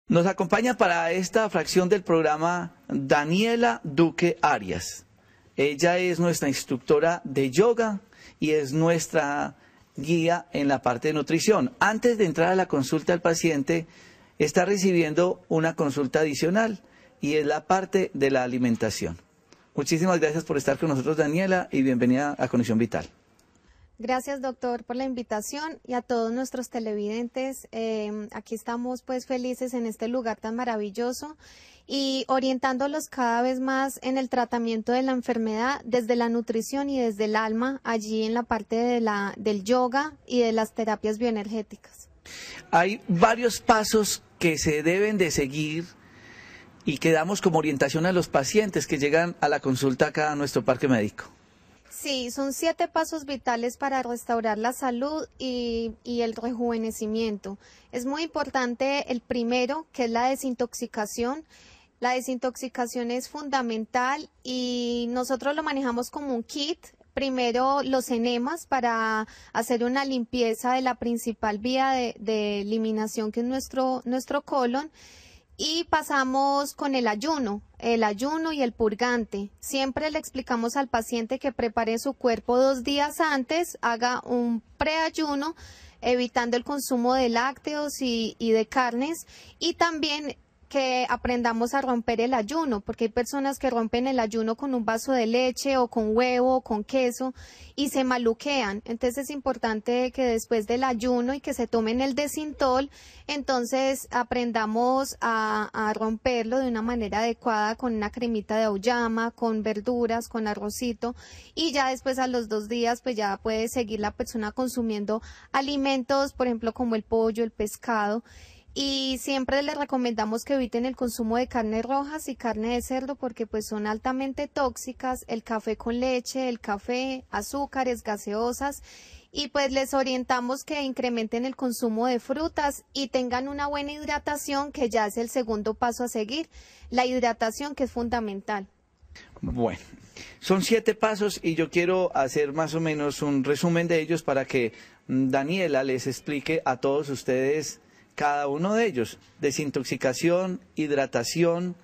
Nos acompaña para esta fracción del programa Daniela Duque Arias. Ella es nuestra instructora de yoga y es nuestra guía en la parte de nutrición. Antes de entrar a la consulta al paciente, está recibiendo una consulta adicional y es la parte de la alimentación. Muchísimas gracias por estar con nosotros, Daniela, y bienvenida a Conexión Vital. Gracias, doctor, por la invitación y a todos nuestros televidentes. Aquí estamos pues felices en este lugar tan maravilloso y orientándolos cada vez más en el tratamiento de la enfermedad desde la nutrición y desde el alma, allí en la parte del yoga y de las terapias bioenergéticas. Hay varios pasos que se deben de seguir y que damos como orientación a los pacientes que llegan a la consulta acá a nuestro parque médico. Sí, son 7 pasos vitales para restaurar la salud y el rejuvenecimiento. Es muy importante el primero, que es la desintoxicación. La desintoxicación es fundamental y nosotros lo manejamos como un kit. Primero los enemas para hacer una limpieza de la principal vía de eliminación, que es nuestro colon. Y pasamos con el ayuno y el purgante. Siempre le explicamos al paciente que prepare su cuerpo 2 días antes, haga un preayuno, evitando el consumo de lácteos y de carnes, y también que aprendamos a romper el ayuno, porque hay personas que rompen el ayuno con un vaso de leche o con huevo o con queso y se maluquean. Entonces es importante que después del ayuno y que se tomen el Desintol, entonces aprendamos a romperlo de una manera adecuada con una cremita de auyama, con verduras, con arrocito, y ya después a los 2 días pues ya puede seguir la persona consumiendo alimentos, por ejemplo como el pollo, el pescado. Y siempre les recomendamos que eviten el consumo de carnes rojas y carne de cerdo porque pues son altamente tóxicas, el café con leche, el café, azúcares, gaseosas, y pues les orientamos que incrementen el consumo de frutas y tengan una buena hidratación, que ya es el segundo paso a seguir, la hidratación, que es fundamental. Bueno, son 7 pasos y yo quiero hacer más o menos un resumen de ellos para que Daniela les explique a todos ustedes cada uno de ellos: desintoxicación, hidratación,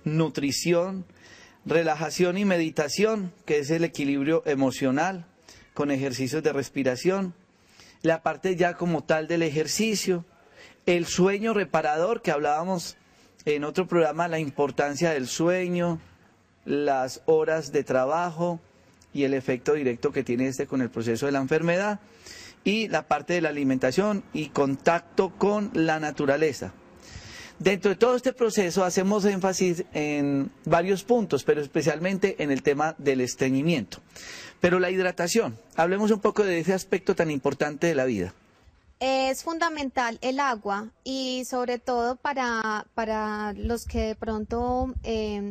nutrición, relajación y meditación, que es el equilibrio emocional, con ejercicios de respiración, la parte ya como tal del ejercicio, el sueño reparador, que hablábamos en otro programa, la importancia del sueño, las horas de trabajo y el efecto directo que tiene este con el proceso de la enfermedad, y la parte de la alimentación y contacto con la naturaleza. Dentro de todo este proceso hacemos énfasis en varios puntos, pero especialmente en el tema del estreñimiento. Pero la hidratación, hablemos un poco de ese aspecto tan importante de la vida. Es fundamental el agua y sobre todo para los que de pronto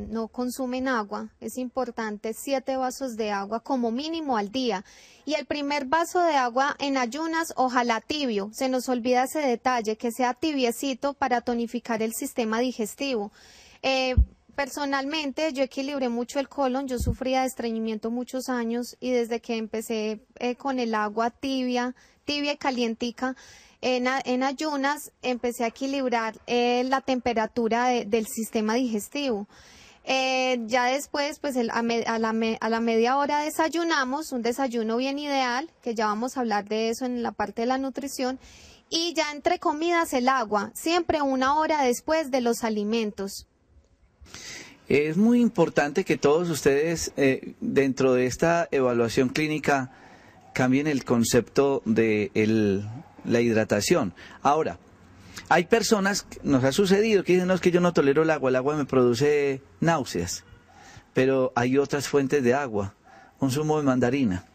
no consumen agua, es importante 7 vasos de agua como mínimo al día. Y el primer vaso de agua en ayunas, ojalá tibio, se nos olvida ese detalle, que sea tibiecito para tonificar el sistema digestivo. Personalmente yo equilibré mucho el colon, yo sufría de estreñimiento muchos años y desde que empecé con el agua tibia y calientica en ayunas, empecé a equilibrar la temperatura del sistema digestivo. Ya después, pues a la media hora desayunamos, un desayuno bien ideal, que ya vamos a hablar de eso en la parte de la nutrición, y ya entre comidas el agua, siempre 1 hora después de los alimentos. Es muy importante que todos ustedes dentro de esta evaluación clínica cambien el concepto de la hidratación. Ahora, hay personas, nos ha sucedido, que dicen, no, es que yo no tolero el agua me produce náuseas, pero hay otras fuentes de agua, un zumo de mandarina,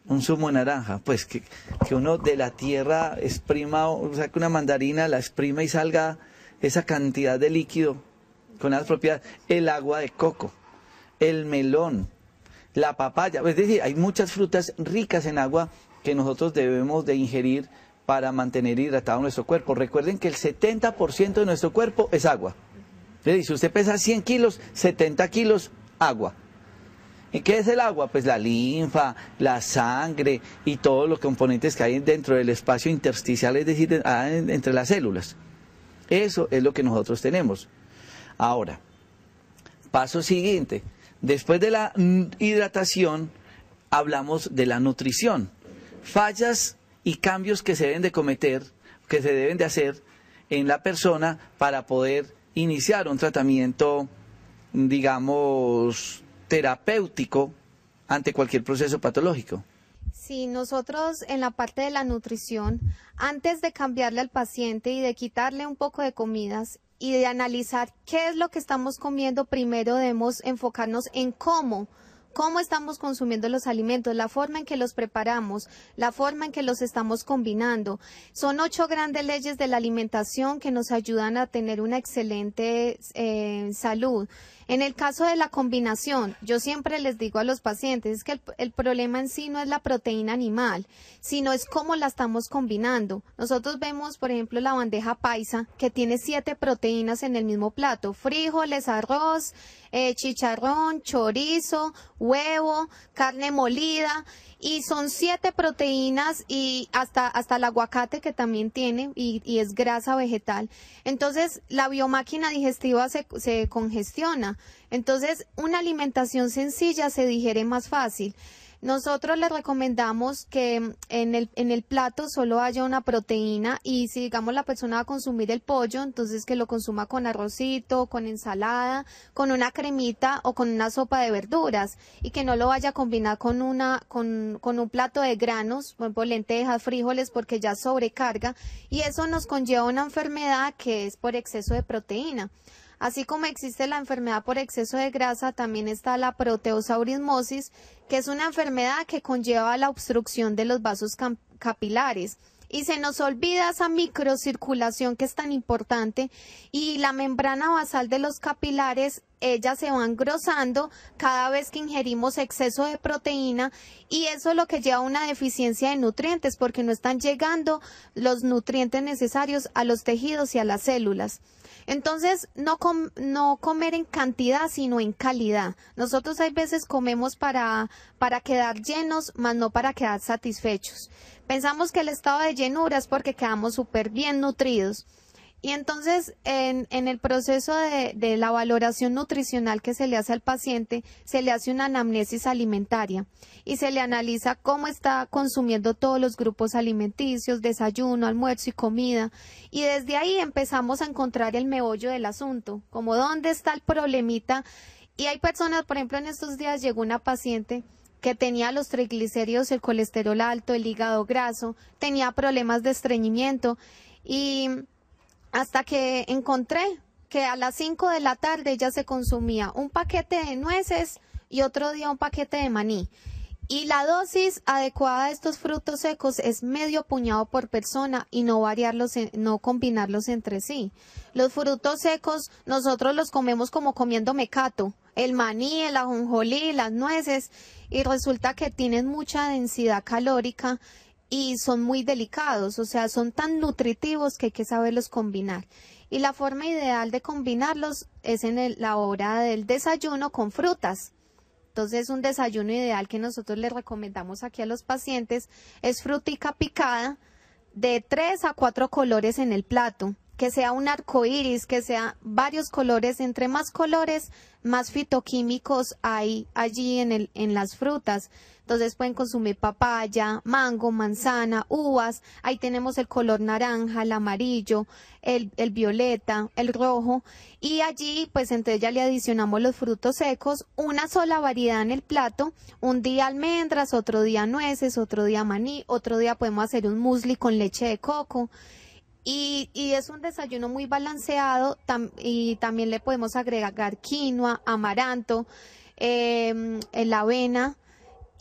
un zumo de naranja, pues que uno de la tierra exprima, o saque una mandarina, la exprima y salga esa cantidad de líquido con las propiedades, el agua de coco, el melón, la papaya, es decir, hay muchas frutas ricas en agua que nosotros debemos de ingerir para mantener hidratado nuestro cuerpo. Recuerden que el 70% de nuestro cuerpo es agua. Es decir, si usted pesa 100 kilos, 70 kilos agua. ¿Y qué es el agua? Pues la linfa, la sangre y todos los componentes que hay dentro del espacio intersticial, es decir, entre las células. Eso es lo que nosotros tenemos. Ahora, paso siguiente. Después de la hidratación, hablamos de la nutrición. Fallas y cambios que se deben de cometer, que se deben de hacer en la persona para poder iniciar un tratamiento, digamos, terapéutico ante cualquier proceso patológico. Sí, nosotros en la parte de la nutrición, antes de cambiarle al paciente y de quitarle un poco de comidas y de analizar qué es lo que estamos comiendo, primero debemos enfocarnos en cómo estamos consumiendo los alimentos, la forma en que los preparamos, la forma en que los estamos combinando. Son 8 grandes leyes de la alimentación que nos ayudan a tener una excelente salud. En el caso de la combinación, yo siempre les digo a los pacientes es que el problema en sí no es la proteína animal, sino es cómo la estamos combinando. Nosotros vemos, por ejemplo, la bandeja paisa, que tiene 7 proteínas en el mismo plato: frijoles, arroz, chicharrón, chorizo, huevo, carne molida, y son 7 proteínas, y hasta el aguacate, que también tiene, y es grasa vegetal. Entonces, la biomáquina digestiva se congestiona. Entonces, una alimentación sencilla se digiere más fácil. Nosotros les recomendamos que en el plato solo haya una proteína, y si, digamos, la persona va a consumir el pollo, entonces que lo consuma con arrocito, con ensalada, con una cremita o con una sopa de verduras, y que no lo vaya a combinar con un plato de granos, por ejemplo, lentejas, frijoles, porque ya sobrecarga, y eso nos conlleva una enfermedad que es por exceso de proteína. Así como existe la enfermedad por exceso de grasa, también está la proteosaurismosis, que es una enfermedad que conlleva la obstrucción de los vasos capilares. Y se nos olvida esa microcirculación que es tan importante, y la membrana basal de los capilares, ella se va engrosando cada vez que ingerimos exceso de proteína, y eso es lo que lleva a una deficiencia de nutrientes, porque no están llegando los nutrientes necesarios a los tejidos y a las células. Entonces, no comer en cantidad, sino en calidad. Nosotros hay veces comemos para quedar llenos, más no para quedar satisfechos. Pensamos que el estado de llenura es porque quedamos súper bien nutridos. Y entonces, en el proceso de la valoración nutricional que se le hace al paciente, se le hace una anamnesis alimentaria y se le analiza cómo está consumiendo todos los grupos alimenticios, desayuno, almuerzo y comida. Y desde ahí empezamos a encontrar el meollo del asunto, como dónde está el problemita. Y hay personas, por ejemplo, en estos días llegó una paciente que tenía los triglicéridos, el colesterol alto, el hígado graso, tenía problemas de estreñimiento, y hasta que encontré que a las 5 de la tarde ella se consumía un paquete de nueces y otro día un paquete de maní. Y la dosis adecuada de estos frutos secos es medio puñado por persona, y no no combinarlos entre sí. Los frutos secos nosotros los comemos como comiendo mecato, el maní, el ajonjolí, las nueces, y resulta que tienen mucha densidad calórica y son muy delicados, o sea, son tan nutritivos que hay que saberlos combinar. Y la forma ideal de combinarlos es en la hora del desayuno con frutas. Entonces, un desayuno ideal que nosotros les recomendamos aquí a los pacientes es frutica picada de 3 a 4 colores en el plato, que sea un arco iris, que sea varios colores. Entre más colores, más fitoquímicos hay allí en las frutas. Entonces pueden consumir papaya, mango, manzana, uvas. Ahí tenemos el color naranja, el amarillo, el violeta, el rojo. Y allí, pues entre ellas le adicionamos los frutos secos, una sola variedad en el plato. Un día almendras, otro día nueces, otro día maní, otro día podemos hacer un muesli con leche de coco. Y es un desayuno muy balanceado, y también le podemos agregar quinoa, amaranto, la avena,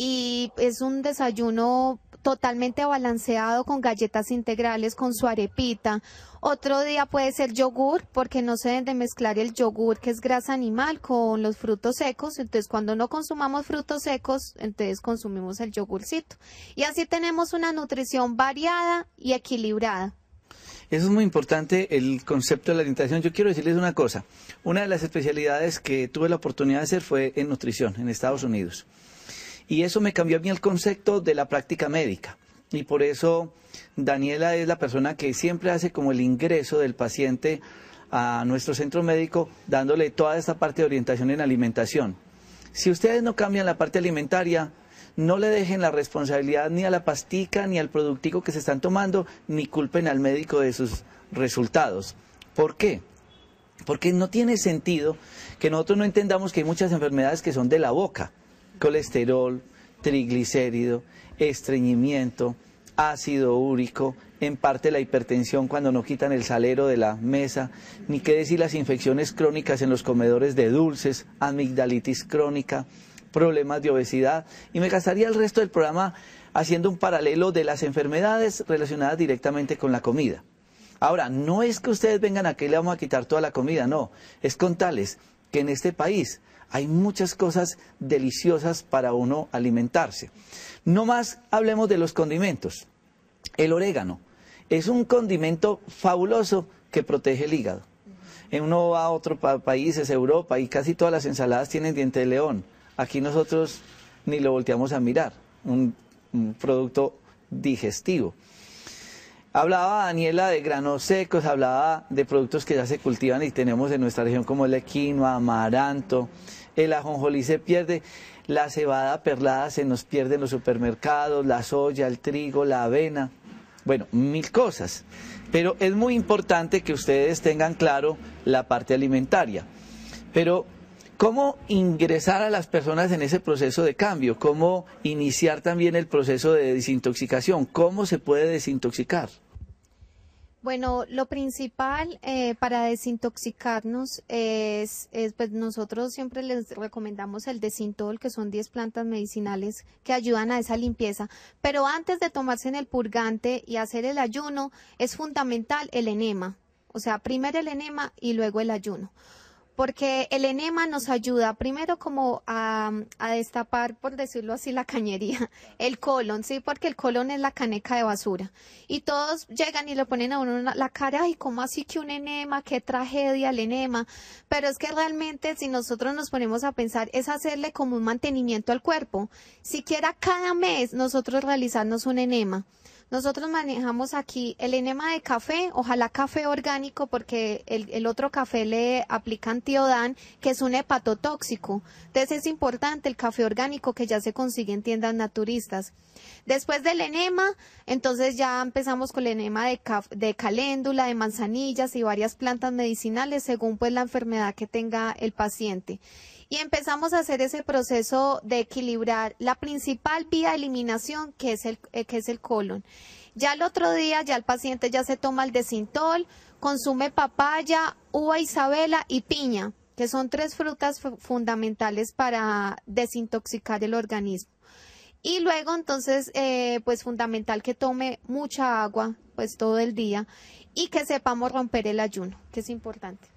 y es un desayuno totalmente balanceado con galletas integrales, con su arepita. Otro día puede ser yogur, porque no se deben de mezclar el yogur, que es grasa animal, con los frutos secos. Entonces, cuando no consumamos frutos secos, entonces consumimos el yogurcito. Y así tenemos una nutrición variada y equilibrada. Eso es muy importante, el concepto de la alimentación. Yo quiero decirles una cosa. Una de las especialidades que tuve la oportunidad de hacer fue en nutrición, en Estados Unidos. Y eso me cambió a mí el concepto de la práctica médica. y por eso Daniela es la persona que siempre hace como el ingreso del paciente a nuestro centro médico, dándole toda esta parte de orientación en alimentación. Si ustedes no cambian la parte alimentaria, no le dejen la responsabilidad ni a la pastica ni al productico que se están tomando, ni culpen al médico de sus resultados. ¿Por qué? Porque no tiene sentido que nosotros no entendamos que hay muchas enfermedades que son de la boca: colesterol, triglicérido, estreñimiento, ácido úrico, en parte la hipertensión cuando no quitan el salero de la mesa, ni qué decir las infecciones crónicas en los comedores de dulces, amigdalitis crónica, problemas de obesidad, y me gastaría el resto del programa haciendo un paralelo de las enfermedades relacionadas directamente con la comida. Ahora, no es que ustedes vengan aquí y le vamos a quitar toda la comida, no, es contarles que en este país hay muchas cosas deliciosas para uno alimentarse. No más hablemos de los condimentos. El orégano es un condimento fabuloso que protege el hígado. Uno va a otros países, Europa, y casi todas las ensaladas tienen diente de león. Aquí nosotros ni lo volteamos a mirar, un producto digestivo. Hablaba Daniela de granos secos, hablaba de productos que ya se cultivan y tenemos en nuestra región como el quinoa, amaranto, el ajonjolí se pierde, la cebada perlada se nos pierde en los supermercados, la soya, el trigo, la avena, bueno, mil cosas. Pero es muy importante que ustedes tengan claro la parte alimentaria. Pero, ¿cómo ingresar a las personas en ese proceso de cambio? ¿Cómo iniciar también el proceso de desintoxicación? ¿Cómo se puede desintoxicar? Bueno, lo principal para desintoxicarnos pues nosotros siempre les recomendamos el Desintol, que son 10 plantas medicinales que ayudan a esa limpieza. Pero antes de tomarse en el purgante y hacer el ayuno, es fundamental el enema. O sea, primero el enema y luego el ayuno. Porque el enema nos ayuda primero como a destapar, por decirlo así, la cañería, el colon, ¿sí? Porque el colon es la caneca de basura. Y todos llegan y le ponen a uno la cara: ay, ¿cómo así que un enema? ¡Qué tragedia el enema! Pero es que realmente, si nosotros nos ponemos a pensar, es hacerle como un mantenimiento al cuerpo. Siquiera cada mes nosotros realizarnos un enema. Nosotros manejamos aquí el enema de café, ojalá café orgánico, porque el otro café le aplican Tiodan, que es un hepatotóxico. Entonces es importante el café orgánico que ya se consigue en tiendas naturistas. Después del enema, entonces ya empezamos con el enema de caléndula, de manzanillas y varias plantas medicinales, según pues la enfermedad que tenga el paciente. Y empezamos a hacer ese proceso de equilibrar la principal vía de eliminación, que es el colon. Ya el otro día, ya el paciente ya se toma el Desintol, consume papaya, uva Isabela y piña, que son 3 frutas fundamentales para desintoxicar el organismo. Y luego entonces, pues fundamental que tome mucha agua, pues todo el día, y que sepamos romper el ayuno, que es importante.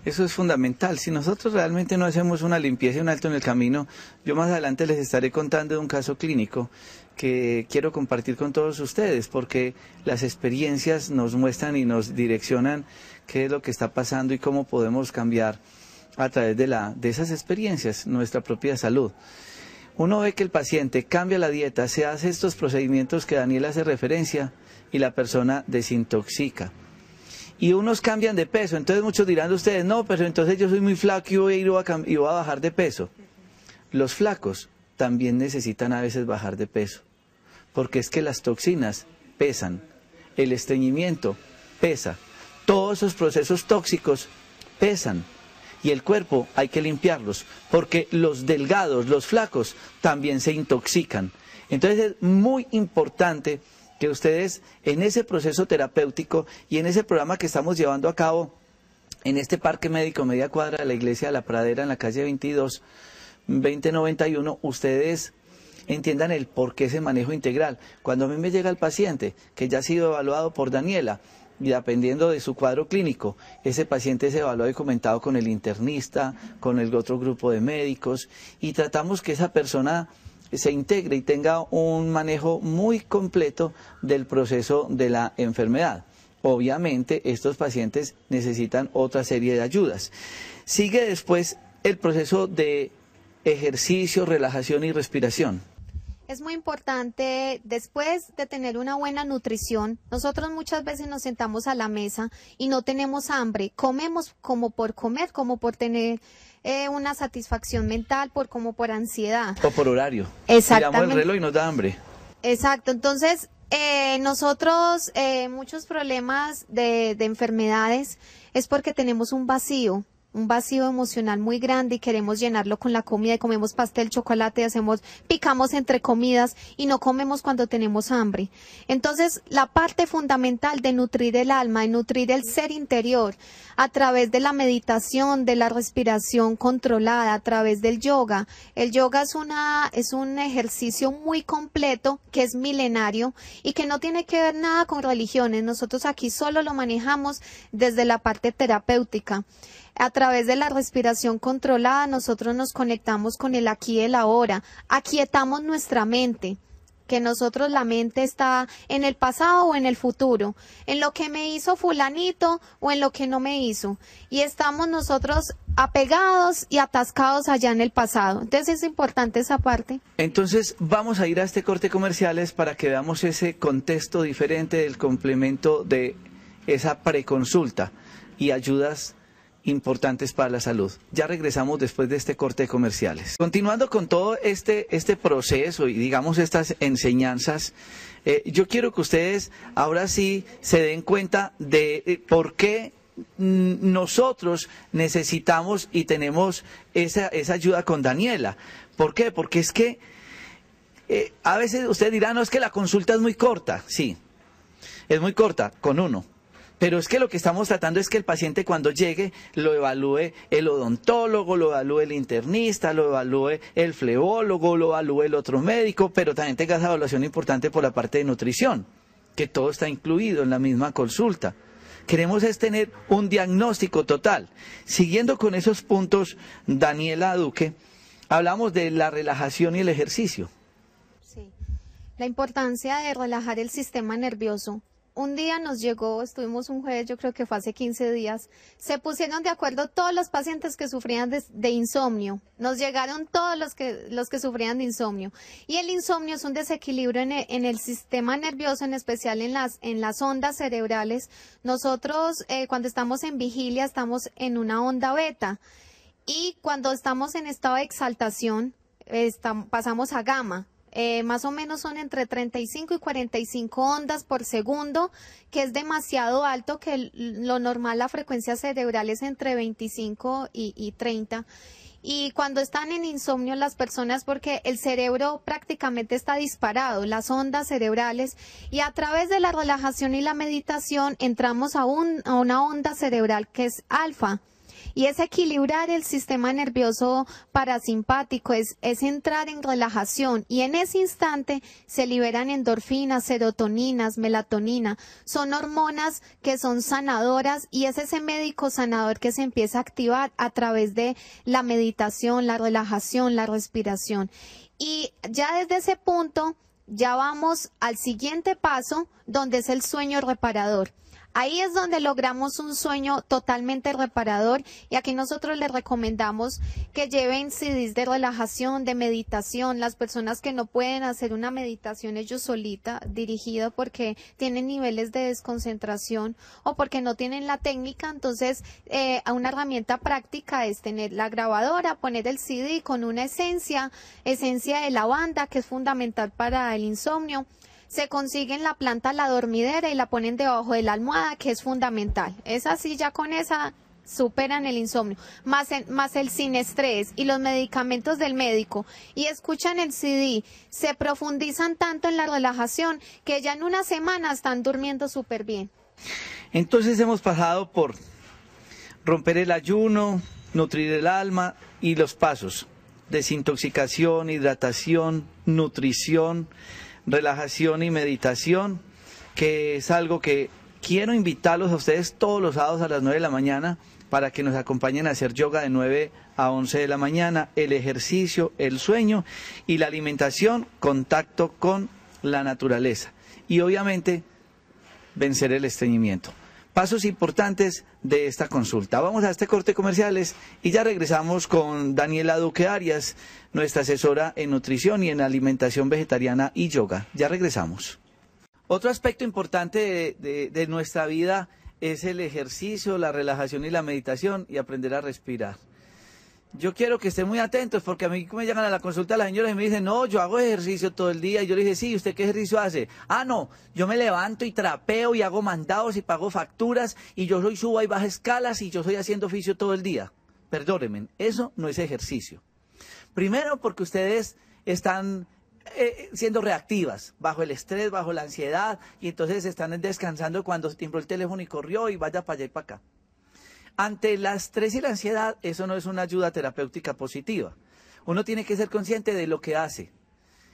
Eso es fundamental. Si nosotros realmente no hacemos una limpieza y un alto en el camino, yo más adelante les estaré contando de un caso clínico que quiero compartir con todos ustedes, porque las experiencias nos muestran y nos direccionan qué es lo que está pasando y cómo podemos cambiar a través de esas experiencias nuestra propia salud. Uno ve que el paciente cambia la dieta, se hace estos procedimientos que Daniela hace referencia y la persona desintoxica. Y unos cambian de peso, entonces muchos dirán de ustedes: no, pero entonces yo soy muy flaco y voy a bajar de peso. Los flacos también necesitan a veces bajar de peso, porque es que las toxinas pesan, el estreñimiento pesa, todos esos procesos tóxicos pesan, y el cuerpo hay que limpiarlos, porque los delgados, los flacos, también se intoxican. Entonces es muy importante que ustedes en ese proceso terapéutico y en ese programa que estamos llevando a cabo en este Parque Médico Media Cuadra de la Iglesia de la Pradera en la calle 22, 2091, ustedes entiendan el por qué ese manejo integral. Cuando a mí me llega el paciente que ya ha sido evaluado por Daniela, y dependiendo de su cuadro clínico, ese paciente es evaluado y comentado con el internista, con el otro grupo de médicos, y tratamos que esa persona se integre y tenga un manejo muy completo del proceso de la enfermedad. Obviamente estos pacientes necesitan otra serie de ayudas. Sigue después el proceso de ejercicio, relajación y respiración. Es muy importante, después de tener una buena nutrición, nosotros muchas veces nos sentamos a la mesa y no tenemos hambre, comemos como por comer, como por tener una satisfacción mental, como por ansiedad. O por horario. Exactamente. Miramos el reloj y nos da hambre. Exacto, entonces nosotros muchos problemas de enfermedades es porque tenemos un vacío emocional muy grande y queremos llenarlo con la comida y comemos pastel, chocolate, picamos entre comidas y no comemos cuando tenemos hambre. Entonces, la parte fundamental de nutrir el alma, de nutrir el ser interior, a través de la meditación, de la respiración controlada, a través del yoga. El yoga es un ejercicio muy completo, que es milenario y que no tiene que ver nada con religiones. Nosotros aquí solo lo manejamos desde la parte terapéutica. A través de la respiración controlada, nosotros nos conectamos con el aquí y el ahora, aquietamos nuestra mente, que nosotros la mente está en el pasado o en el futuro, en lo que me hizo fulanito o en lo que no me hizo, y estamos nosotros apegados y atascados allá en el pasado. Entonces es importante esa parte. Entonces vamos a ir a este corte comerciales para que veamos ese contexto diferente del complemento de esa preconsulta y ayudas importantes para la salud. Ya regresamos después de este corte de comerciales. Continuando con todo este proceso y digamos estas enseñanzas, yo quiero que ustedes ahora sí se den cuenta de por qué nosotros necesitamos y tenemos esa ayuda con Daniela. ¿Por qué? Porque es que a veces ustedes dirán, no, es que la consulta es muy corta. Sí, es muy corta con uno. Pero es que lo que estamos tratando es que el paciente cuando llegue lo evalúe el odontólogo, lo evalúe el internista, lo evalúe el flebólogo, lo evalúe el otro médico, pero también tenga esa evaluación importante por la parte de nutrición, que todo está incluido en la misma consulta. Queremos es tener un diagnóstico total. Siguiendo con esos puntos, Daniela Duque, hablamos de la relajación y el ejercicio. Sí, la importancia de relajar el sistema nervioso. Un día nos llegó, estuvimos un jueves, yo creo que fue hace 15 días, se pusieron de acuerdo todos los pacientes que sufrían de insomnio. Nos llegaron todos los que sufrían de insomnio. Y el insomnio es un desequilibrio en el sistema nervioso, en especial en las ondas cerebrales. Nosotros cuando estamos en vigilia estamos en una onda beta. Y cuando estamos en estado de exaltación pasamos a gamma. Más o menos son entre 35 y 45 ondas por segundo, que es demasiado alto, que lo normal, la frecuencia cerebral es entre 25 y 30. Y cuando están en insomnio las personas, porque el cerebro prácticamente está disparado, las ondas cerebrales, y a través de la relajación y la meditación entramos a una onda cerebral que es alfa. Y es equilibrar el sistema nervioso parasimpático, es entrar en relajación, y en ese instante se liberan endorfinas, serotoninas, melatonina. Son hormonas que son sanadoras, y es ese médico sanador que se empieza a activar a través de la meditación, la relajación, la respiración. Y ya desde ese punto ya vamos al siguiente paso, donde es el sueño reparador. Ahí es donde logramos un sueño totalmente reparador, y aquí nosotros les recomendamos que lleven CDs de relajación, de meditación. Las personas que no pueden hacer una meditación ellos solita, dirigida porque tienen niveles de desconcentración o porque no tienen la técnica, entonces una herramienta práctica es tener la grabadora, poner el CD con una esencia de lavanda, que es fundamental para el insomnio. Se consiguen la planta la dormidera y la ponen debajo de la almohada, que es fundamental. Es así, ya con esa superan el insomnio, más el sin estrés y los medicamentos del médico, y escuchan el CD, se profundizan tanto en la relajación que ya en una semana están durmiendo súper bien. Entonces hemos pasado por romper el ayuno, nutrir el alma y los pasos: desintoxicación, hidratación, nutrición, relajación y meditación, que es algo que quiero invitarlos a ustedes todos los sábados a las 9 de la mañana para que nos acompañen a hacer yoga de 9 a 11 de la mañana, el ejercicio, el sueño y la alimentación, contacto con la naturaleza y obviamente vencer el estreñimiento. pasos importantes de esta consulta. Vamos a este corte comerciales y ya regresamos con Daniela Duque Arias, nuestra asesora en nutrición y en alimentación vegetariana y yoga. Ya regresamos. Otro aspecto importante de nuestra vida es el ejercicio, la relajación y la meditación y aprender a respirar. Yo quiero que estén muy atentos porque a mí me llegan a la consulta las señoras y me dicen, no, yo hago ejercicio todo el día. Y yo le dije, sí, ¿usted qué ejercicio hace? Ah, no, yo me levanto y trapeo y hago mandados y pago facturas y yo soy suba y baja escalas y yo soy haciendo oficio todo el día. Perdónenme, eso no es ejercicio. Primero porque ustedes están siendo reactivas, bajo el estrés, bajo la ansiedad y entonces están descansando cuando timbró el teléfono y corrió y vaya para allá y para acá. Ante el estrés y la ansiedad, eso no es una ayuda terapéutica positiva. Uno tiene que ser consciente de lo que hace.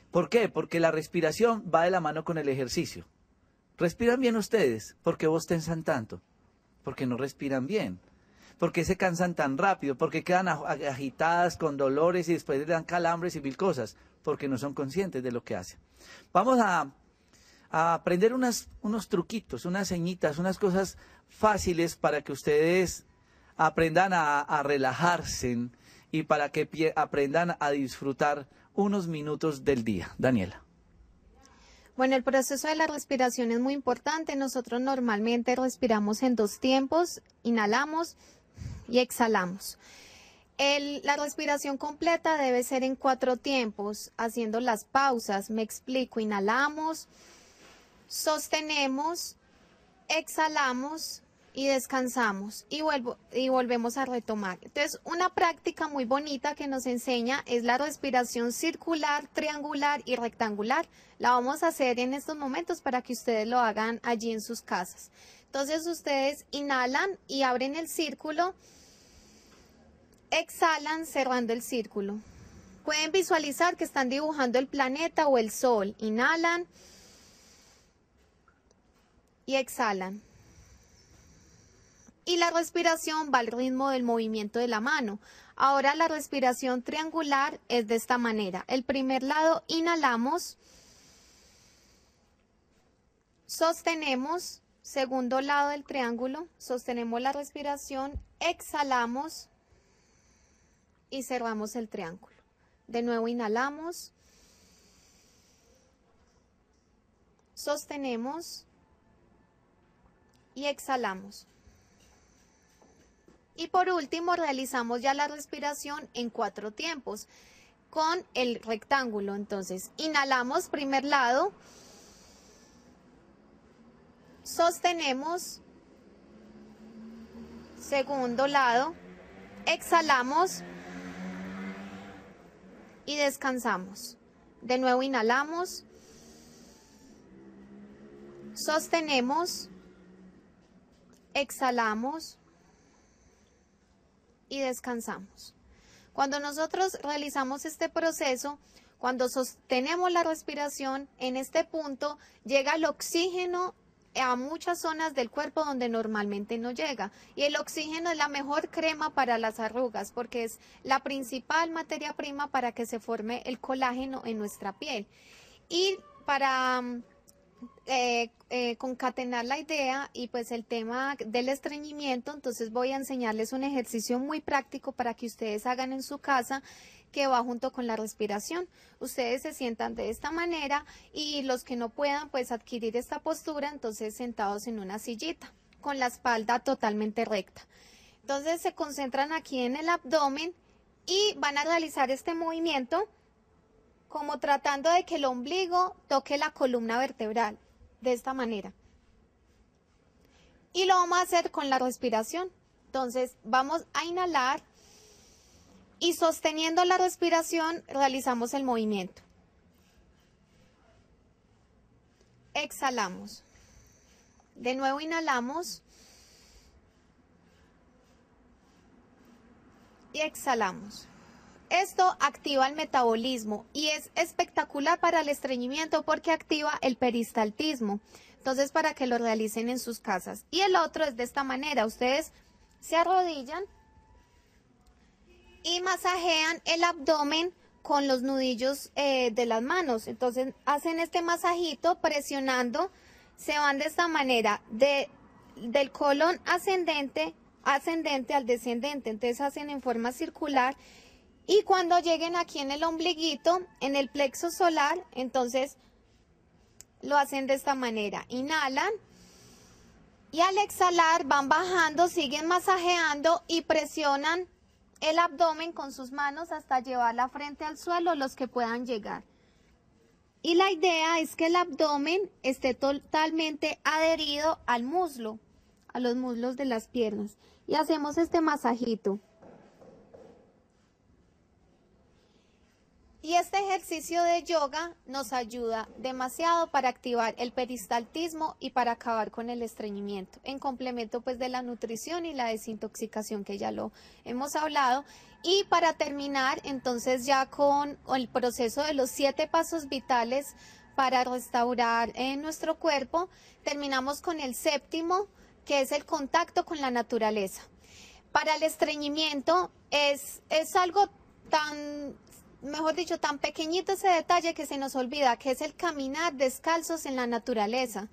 ¿Por qué? Porque la respiración va de la mano con el ejercicio. ¿Respiran bien ustedes? ¿Por qué bostean tanto? Porque no respiran bien. ¿Por qué se cansan tan rápido? ¿Por qué quedan agitadas con dolores y después les dan calambres y mil cosas? Porque no son conscientes de lo que hacen. Vamos a aprender unos truquitos, unas señitas, unas cosas fáciles para que ustedes aprendan a relajarse y para que aprendan a disfrutar unos minutos del día. Daniela. Bueno, el proceso de la respiración es muy importante. Nosotros normalmente respiramos en 2 tiempos, inhalamos y exhalamos. La respiración completa debe ser en 4 tiempos, haciendo las pausas. Me explico, inhalamos, sostenemos, exhalamos y descansamos y volvemos a retomar. Entonces, una práctica muy bonita que nos enseña es la respiración circular, triangular y rectangular. La vamos a hacer en estos momentos para que ustedes lo hagan allí en sus casas. Entonces, ustedes inhalan y abren el círculo, exhalan cerrando el círculo. Pueden visualizar que están dibujando el planeta o el sol. Inhalan y exhalan. Y la respiración va al ritmo del movimiento de la mano. Ahora la respiración triangular es de esta manera. El primer lado inhalamos, sostenemos, segundo lado del triángulo, sostenemos la respiración, exhalamos y cerramos el triángulo. De nuevo inhalamos, sostenemos y exhalamos. Y por último realizamos ya la respiración en 4 tiempos con el rectángulo. Entonces inhalamos primer lado, sostenemos, segundo lado, exhalamos y descansamos. De nuevo inhalamos, sostenemos, exhalamos y descansamos. Cuando nosotros realizamos este proceso, cuando sostenemos la respiración, en este punto llega el oxígeno a muchas zonas del cuerpo donde normalmente no llega. Y el oxígeno es la mejor crema para las arrugas porque es la principal materia prima para que se forme el colágeno en nuestra piel. Y para concatenar la idea y pues el tema del estreñimiento, entonces voy a enseñarles un ejercicio muy práctico para que ustedes hagan en su casa que va junto con la respiración. Ustedes se sientan de esta manera y los que no puedan pues adquirir esta postura, entonces sentados en una sillita con la espalda totalmente recta. Entonces se concentran aquí en el abdomen y van a realizar este movimiento como tratando de que el ombligo toque la columna vertebral, de esta manera. Y lo vamos a hacer con la respiración. Entonces vamos a inhalar y sosteniendo la respiración realizamos el movimiento. Exhalamos. De nuevo inhalamos y exhalamos. Esto activa el metabolismo y es espectacular para el estreñimiento porque activa el peristaltismo. Entonces, para que lo realicen en sus casas. Y el otro es de esta manera. Ustedes se arrodillan y masajean el abdomen con los nudillos de las manos. Entonces, hacen este masajito presionando. Se van de esta manera de del colon ascendente al descendente. Entonces hacen en forma circular y cuando lleguen aquí en el ombliguito, en el plexo solar, entonces lo hacen de esta manera. Inhalan y al exhalar van bajando, siguen masajeando y presionan el abdomen con sus manos hasta llevar la frente al suelo, los que puedan llegar. Y la idea es que el abdomen esté totalmente adherido al muslo, a los muslos de las piernas. Y hacemos este masajito. Y este ejercicio de yoga nos ayuda demasiado para activar el peristaltismo y para acabar con el estreñimiento, en complemento pues de la nutrición y la desintoxicación que ya lo hemos hablado. Y para terminar entonces ya con el proceso de los 7 pasos vitales para restaurar nuestro cuerpo, terminamos con el 7º, que es el contacto con la naturaleza. Para el estreñimiento es algo tan... mejor dicho, tan pequeñito ese detalle que se nos olvida, que es el caminar descalzos en la naturaleza.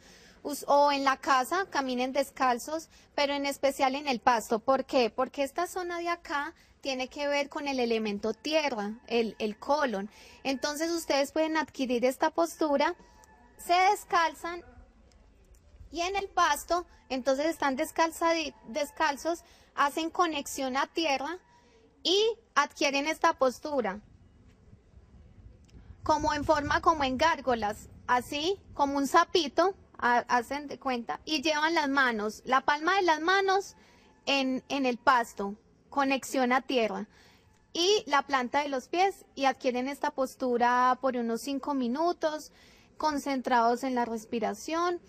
O en la casa, caminen descalzos, pero en especial en el pasto. ¿Por qué? Porque esta zona de acá tiene que ver con el elemento tierra, el colon. Entonces ustedes pueden adquirir esta postura, se descalzan y en el pasto, entonces están descalzos, hacen conexión a tierra y adquieren esta postura. Como en forma, como en gárgolas, así como un sapito, hacen de cuenta, y llevan las manos, la palma de las manos en el pasto, conexión a tierra, y la planta de los pies, y adquieren esta postura por unos 5 minutos, concentrados en la respiración,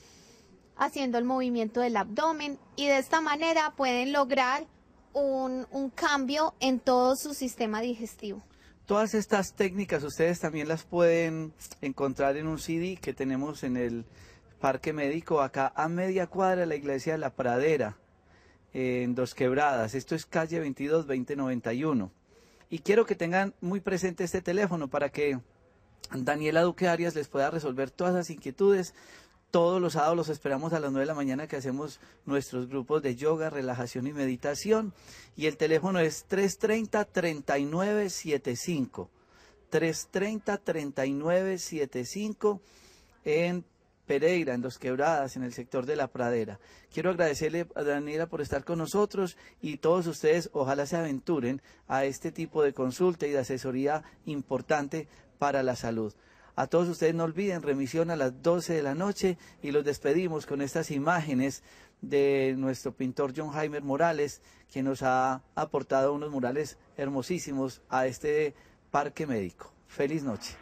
haciendo el movimiento del abdomen, y de esta manera pueden lograr un cambio en todo su sistema digestivo. Todas estas técnicas ustedes también las pueden encontrar en un CD que tenemos en el Parque Médico, acá a media cuadra de la iglesia de La Pradera, en Dos Quebradas. Esto es calle 22 2091. Y quiero que tengan muy presente este teléfono para que Daniela Duque Arias les pueda resolver todas las inquietudes. Todos los sábados los esperamos a las 9 de la mañana que hacemos nuestros grupos de yoga, relajación y meditación. Y el teléfono es 330-3975. 330-3975 en Pereira, en Dos Quebradas, en el sector de La Pradera. Quiero agradecerle a Daniela por estar con nosotros y todos ustedes ojalá se aventuren a este tipo de consulta y de asesoría importante para la salud. A todos ustedes no olviden, remisión a las 12 de la noche y los despedimos con estas imágenes de nuestro pintor John Jaime Morales, que nos ha aportado unos murales hermosísimos a este Parque Médico. Feliz noche.